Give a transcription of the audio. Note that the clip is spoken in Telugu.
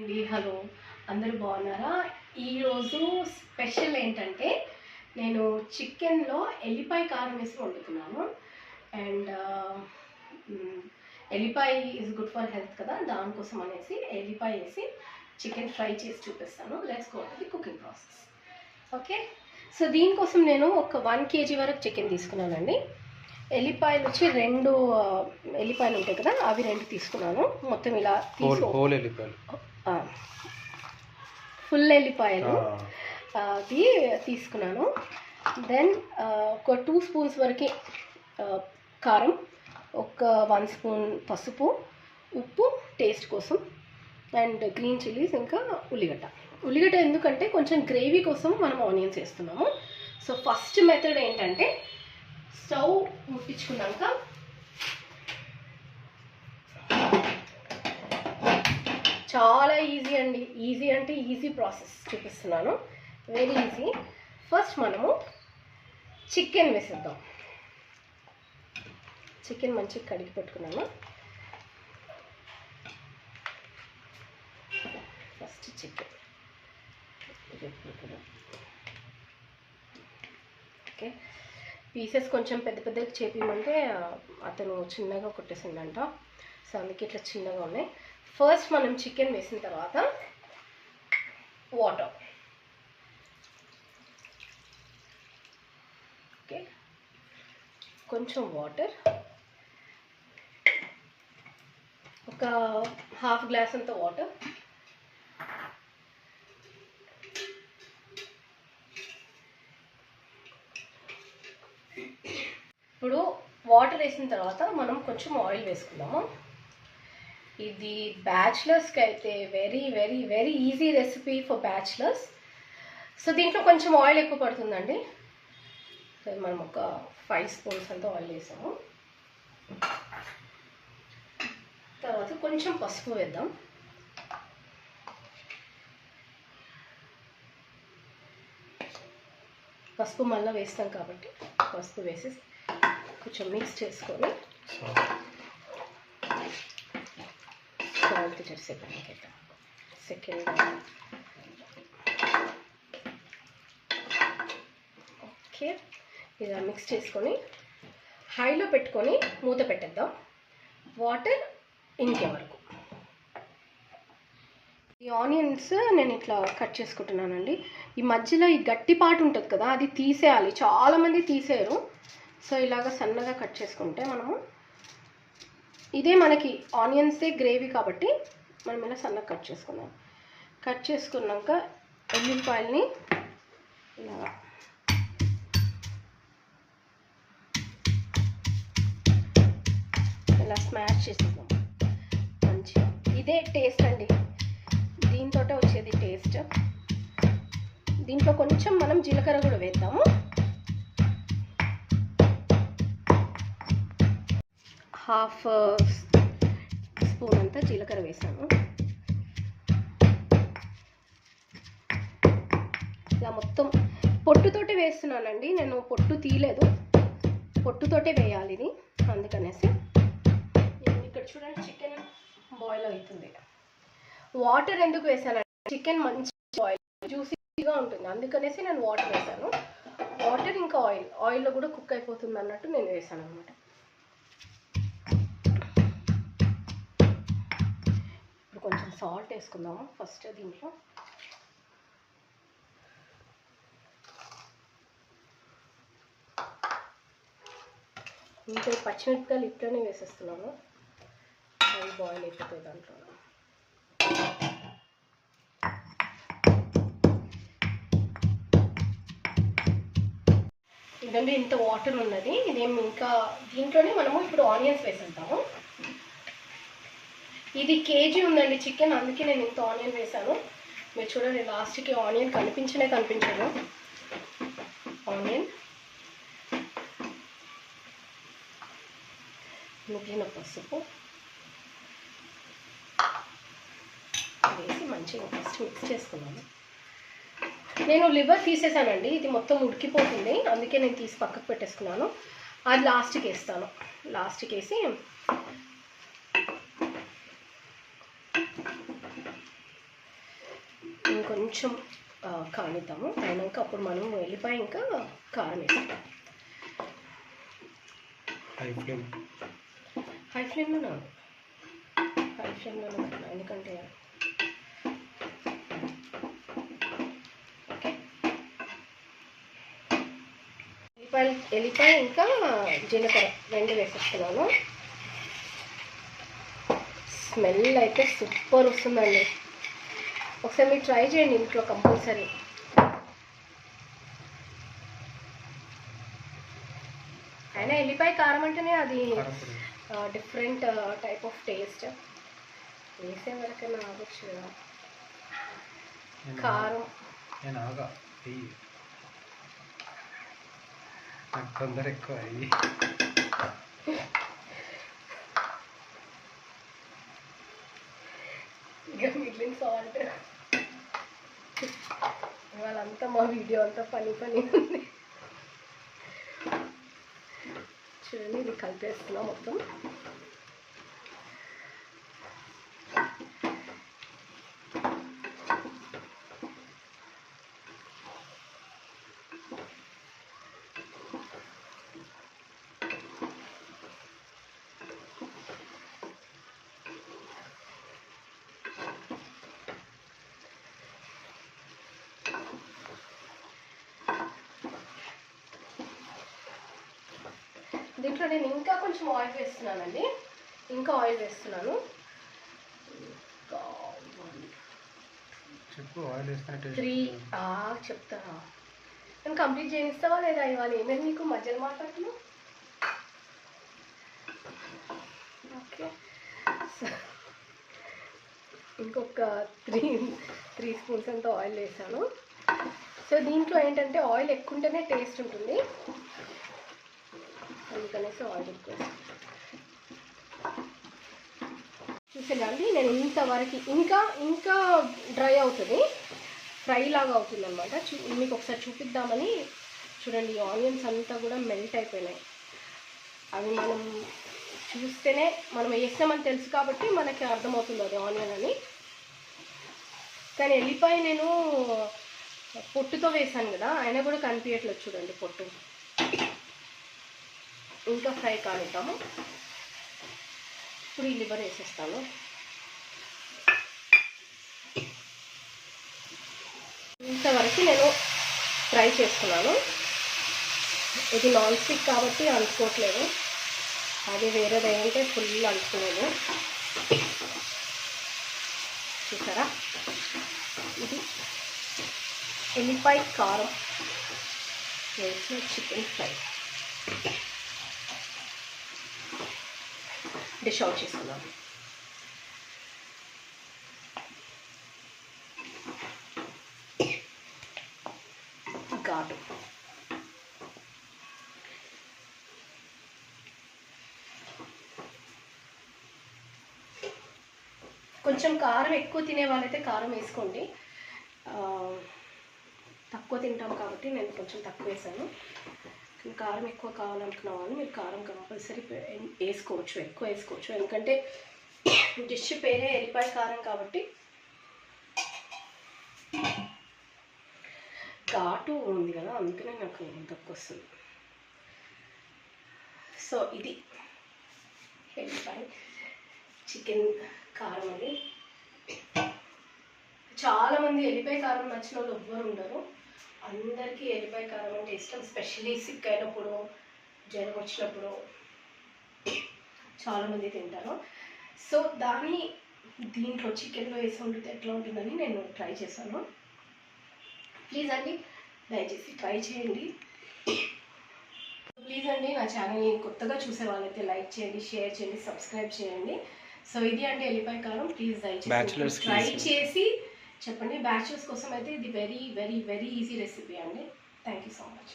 అండి, హలో అందరూ బాగున్నారా? ఈరోజు స్పెషల్ ఏంటంటే నేను చికెన్లో ఎల్లిపాయ కారం వేసి వండుతున్నాను. అండ్ ఎల్లిపాయ ఈజ్ గుడ్ ఫర్ హెల్త్ కదా, దానికోసం అనేసి ఎల్లిపాయ వేసి చికెన్ ఫ్రై చేసి చూపిస్తాను. Let's go to the cooking process. Okay, so దీనికోసం నేను ఒక 1 kg వరకు చికెన్ తీసుకున్నానండి. ఎల్లిపాయలు వచ్చి 2 ఎల్లిపాయలు ఉంటాయి కదా, అవి 2 తీసుకున్నాను. మొత్తం ఇలా ఫుల్ ఎల్లిపాయలు అది తీసుకున్నాను. దెన్ ఒక 2 స్పూన్స్ వరకు కారం, ఒక 1 స్పూన్ పసుపు, ఉప్పు టేస్ట్ కోసం, అండ్ గ్రీన్ చిల్లీస్, ఇంకా ఉల్లిగడ్డ ఎందుకంటే కొంచెం గ్రేవీ కోసం మనం ఆనియన్స్ వేస్తున్నాము. సో ఫస్ట్ మెథడ్ ఏంటంటే స్టవ్ ముట్టించుకున్నాక చాలా ఈజీ అండి. ఈజీ అంటే ఈజీ ప్రాసెస్ చూపిస్తున్నాను, వెరీ ఈజీ. ఫస్ట్ మనము చికెన్ వేసేద్దాం. చికెన్ మంచిగా కడిగి పెట్టుకున్నాను. ఫస్ట్ చికెన్ ఓకే, పీసెస్ కొంచెం పెద్ద పెద్దగా చేపిమంటే అతను చిన్నగా కొట్టేసిందంట, సో అందుకే ఇట్లా చిన్నగా ఉన్నాయి. ఫస్ట్ మనం చికెన్ వేసిన తర్వాత వాటర్, ఓకే, కొంచెం వాటర్, ఒక హాఫ్ గ్లాస్ అంత వాటర్. ఇప్పుడు వాటర్ వేసిన తర్వాత మనం కొంచెం ఆయిల్ వేసుకుందాము. ఇది బ్యాచిలర్స్కి అయితే very very very easy recipe for bachelors. So దీంట్లో కొంచెం ఆయిల్ ఎక్కువ పడుతుందండి. సో మనం ఒక 5 స్పూన్స్ అంతా ఆయిల్ వేసాము. తర్వాత కొంచెం పసుపు వేద్దాం. పసుపు మళ్ళీ వేస్తాం కాబట్టి పసుపు వేసి కొంచెం మిక్స్ చేసుకొని సాల్ట్ చేసేద్దాం. సెకండ్ ఓకే, ఇలా మిక్స్ చేసుకొని హైలో పెట్టుకొని మూత పెట్టేద్దాం, వాటర్ ఇంకే వరకు. ఈ ఆనియన్స్ నేను ఇట్లా కట్ చేసుకుంటున్నానండి. ఈ మధ్యలో ఈ గట్టి పాటు ఉంటుంది కదా, అది తీసేయాలి. చాలామంది తీసేయరు. సో ఇలాగ సన్నగా కట్ చేసుకుంటే మనము, ఇదే మనకి ఆనియన్సే గ్రేవీ కాబట్టి మనం ఇలా సన్నగా కట్ చేసుకున్నాం. కట్ చేసుకున్నాక ఎల్లిపాయల్ని ఇలాగా ఇలా స్మాష్ చేసుకున్నాం మంచిగా. ఇదే టేస్ట్ అండి, దీంతో వచ్చేది టేస్ట్. దీంట్లో కొంచెం మనం జీలకర్ర కూడా వేద్దాము. హాఫ్ స్పూన్ అంతా జీలకర్ర వేసాను. ఇలా మొత్తం పొట్టుతోటి వేస్తున్నానండి, నేను పొట్టు తీయలేదు, పొట్టుతోటే వేయాలి ఇది, అందుకనేసి. ఇక్కడ చూడండి చికెన్ బాయిల్ అవుతుంది. వాటర్ ఎందుకు వేసానంటే చికెన్ మంచి బాయిల్ జ్యూసీగా ఉంటుంది, అందుకనేసి నేను వాటర్ వేసాను. వాటర్ ఇంకా ఆయిల్లో కూడా కుక్ అయిపోతుంది అన్నట్టు నేను వేసాను అనమాట. ఇప్పుడు కొంచెం సాల్ట్ వేసుకుందాము ఫస్ట్ దీంట్లో. ఇంకా పచ్చిమిరపకాయలు ఇట్లనే వేసేస్తున్నాము, అవి బాయిల్ అయిపోతాయి దాంట్లో. ఇదండి ఇంత వాటర్ ఉన్నది. ఇదేమి ఇంకా దీంట్లోనే మనము ఇప్పుడు ఆనియన్స్ వేసేద్దాము. ఇది కేజీ ఉందండి చికెన్, అందుకే నేను ఇంత ఆనియన్ వేసాను. మీరు చూడండి లాస్ట్కి ఆనియన్ కనిపించదు. ఆనియన్, మిగిలిన పసుపు వేసి మంచిగా ఫస్ట్ మిక్స్ చేసుకున్నాను. నేను లివర్ తీసేసానండి, ఇది మొత్తం ఉడికిపోతుంది, అందుకే నేను తీసి పక్కకు పెట్టేసుకున్నాను. అది లాస్ట్కి వేస్తాను. లాస్ట్కి వేసి ఇంకొంచెం కానిద్దాము. అయినాక అప్పుడు మనం వెళ్ళిపోయి ఇంకా కారం వేస్తాం. హై ఫ్లేమ్లో ఎందుకంటే ఓకే. ఎల్లిపాయ ఇంకా జీలకర్ర 2 వేసేస్తున్నాను. స్మెల్ అయితే సూపర్ వస్తుందండి. ఒకసారి మీరు ట్రై చేయండి ఇంట్లో కంపల్సరీ. అయినా ఎల్లిపాయ కారం అంటేనే అది డిఫరెంట్ టైప్ ఆఫ్ టేస్ట్. వేసే వరకైనా ఆగొచ్చు కదా. కారం తొందర ఎక్కువ ఇక మిగిలిన సాల్ట్. ఇవాళంతా మా వీడియో అంతా పని ఉంది. చూడండి, ఇది కలిపేస్తున్నా మొత్తం. దీంట్లో నేను ఇంకా కొంచెం ఆయిల్ వేస్తున్నానండి. ఇంకా ఆయిల్ వేస్తున్నాను. చెప్తారా? నేను కంప్లీట్ చేయిస్తావా లేదా ఇవాళ? ఏమేమి మీకు మధ్యలో మాట్లాడుతున్నావు? ఓకే, ఇంకొక 3 స్పూన్స్ అంత ఆయిల్ వేసాను. సో దీంట్లో ఏంటంటే ఆయిల్ ఎక్కువ ఉంటేనే టేస్ట్ ఉంటుంది, అందుకనేసి ఆయిల్ ఎక్కువ. చూసేయండి, నేను ఇంతవరకు ఇంకా డ్రై అవుతుంది, ఫ్రై లాగా అవుతుంది అనమాట. మీకు ఒకసారి చూపిద్దామని. చూడండి, ఆనియన్స్ అంతా కూడా మెల్ట్ అయిపోయినాయి. అవి మనం చూస్తేనే మనం వేసినామని తెలుసు కాబట్టి మనకి అర్థమవుతుంది అది ఆనియన్ అని. కానీ ఎల్లిపాయ నేను పొట్టుతో వేసాను కదా, అయినా కూడా కనిపించట్లేదు. చూడండి పొట్టు. ఇంకా ఫ్రై కానిద్దాము. ఇప్పుడు ఈ లివర్ వేసేస్తాను. ఇంతవరకు నేను ఫ్రై చేసుకున్నాను. ఇది నాన్ స్టిక్ కాబట్టి అంటుకోవట్లేదు, అది వేరేది ఏంటంటే ఫుల్ అంటుకునేది. చూసారా, ఇది ఎల్లిపాయ కారం వేసిన చికెన్ ఫ్రై. డిష్ అవుట్ చేసుకున్నాం. ఘాటు. కొంచెం కారం ఎక్కువ తినే వాళ్ళైతే కారం వేసుకోండి. తక్కువ తింటాం కాబట్టి నేను కొంచెం తక్కువ వేసాను. కారం ఎక్కువ కావాలనుకున్న వాళ్ళు మీరు కారం కంపల్సరీ వేసుకోవచ్చు, ఎక్కువ వేసుకోవచ్చు. ఎందుకంటే డిష్ పేరే ఎల్లిపాయ కారం కాబట్టి ఘాటు ఉంది కదా, అందుకనే నాకు తక్కువ వస్తుంది. సో ఇది ఎల్లిపాయ చికెన్ కారం అది. చాలామంది ఎల్లిపాయ కారం నచ్చిన వాళ్ళు ఎవ్వరు ఉండరు. అందరికీ ఎల్లిపాయ కారం అంటే ఇష్టం. స్పెషల్లీ సిక్ అయినప్పుడు, జ్వరం వచ్చినప్పుడు చాలామంది తింటారు. సో దీంట్లో చికెన్లో వేసి వండితే ఎట్లా ఉంటుందని నేను ట్రై చేశాను. ప్లీజ్ అండి, దయచేసి ట్రై చేయండి. ప్లీజ్ అండి, నా ఛానల్ని కొత్తగా చూసే వాళ్ళైతే లైక్ చేయండి, షేర్ చేయండి, సబ్స్క్రైబ్ చేయండి. సో ఇది అంటే ఎల్లిపాయ కారం. ప్లీజ్ దయచేసి ట్రై చేసి చెప్పండి. బ్యాచులర్స్ కోసం అయితే ఇది very very very easy recipe అండి. Thank you so much.